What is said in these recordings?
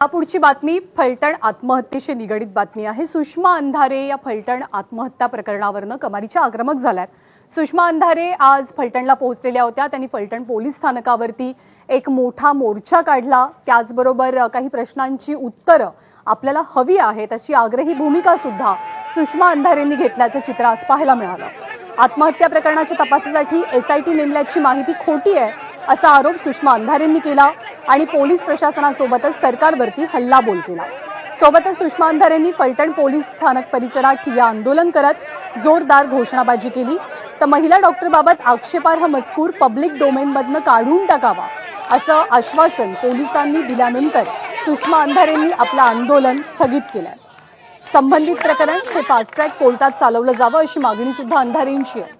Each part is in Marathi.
पुढची बातमी फलटण आत्महत्येशी निगडीत बातमी आहे। सुषमा अंधारे या फलटण आत्महत्या प्रकरणावरनं कमालीच्या आक्रमक झाल्यात। सुषमा अंधारे आज फलटणला पोहोचलेल्या होत्या। त्यांनी फलटण पोलीस स्थानकावरती एक मोठा मोर्चा काढला। त्याचबरोबर काही प्रश्नांची उत्तरं आपल्याला हवी आहेत अशी आग्रही भूमिका सुद्धा सुषमा अंधारेंनी घेतल्याचं चित्र आज पाहायला मिळालं। आत्महत्या प्रकरणाच्या तपासासाठी एसआयटी नेमल्याची माहिती खोटी आहे असा आरोप सुषमा अंधारेंनी केला आणि पोलीस प्रशासनासोबतच सरकारवरती हल्लाबोल केला। सोबतच सुषमा अंधारेंनी फलटण पोलीस स्थानक परिसरात ठिय्या आंदोलन करत जोरदार घोषणाबाजी केली। तर महिला डॉक्टरबाबत आक्षेपार्ह मजकूर पब्लिक डोमेनमधनं काढून टाकावा असं आश्वासन पोलिसांनी दिल्यानंतर सुषमा अंधारेंनी आपलं आंदोलन स्थगित केलंय। संबंधित प्रकरण हे फास्ट ट्रॅक कोर्टात चालवलं जावं अशी मागणी सुद्धा अंधारेंची आहे।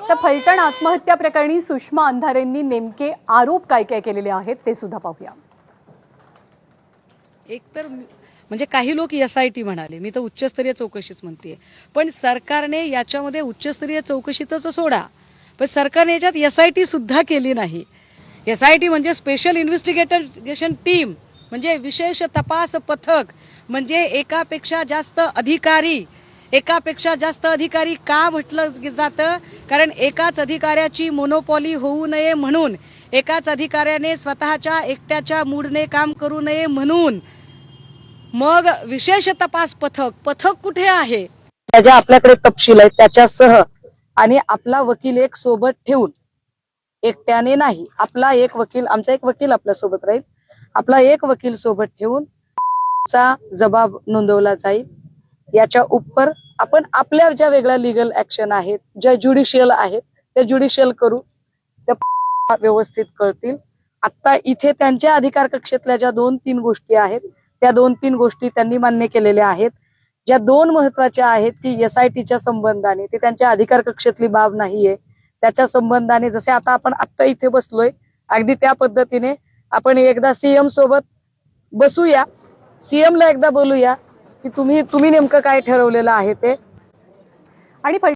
तर फलटण आत्महत्या प्रकरणी सुषमा अंधारेंनी नेमके आरोप काय काय केलेले आहेत ते सुद्धा पाहूया। एकतर म्हणजे काही लोक एसआयटी म्हणाले, मी तर उच्चस्तरीय चौकशीच म्हणते, पण सरकारने याच्यामध्ये उच्चस्तरीय चौकशीच सोडा, पण सरकारने याच्यात एसआयटी सुद्धा केली नाही। एसआयटी म्हणजे स्पेशल इन्व्हेस्टिगेशन टीम, म्हणजे विशेष तपास पथक, म्हणजे एकापेक्षा जास्त अधिकारी का म्हटलं जातं? कारण एकाच अधिकाऱ्याची मोनोपॉली होऊ नये म्हणून, एकाच अधिकाऱ्याने स्वतःच्या एकट्याच्या मूडने काम करू नये म्हणून। मग विशेष तपास पथक कुठे आहे? त्याच्या आपल्याकडे तपशील आहे त्याच्यासह, आणि आपला वकील एक सोबत ठेवून, एकट्याने नाही, आपला एक वकील, आमचा एक वकील आपल्या सोबत राहील, आपला एक वकील सोबत ठेवून चा जबाब नोंदवला जाईल। याच्या उपर आपण आपल्या ज्या वेगळ्या लीगल ऍक्शन आहेत, ज्या ज्युडिशियल आहेत, त्या ज्युडिशियल करू, त्या व्यवस्थित कळतील। आता इथे त्यांच्या अधिकार कक्षेतल्या ज्या 2-3 गोष्टी आहेत, त्या 2-3 गोष्टी त्यांनी मान्य केलेल्या आहेत। ज्या 2 महत्वाच्या आहेत की एसआयटीच्या संबंधाने, ते त्यांच्या अधिकार कक्षेतली बाब नाहीये, त्याच्या संबंधाने जसे आता इथे बसलोय, अगदी त्या पद्धतीने आपण एकदा सीएम सोबत बसूया, सीएमला एकदा बोलूया की तुम्ही नेमकं काय ठरवलेलं आहे ते। आणि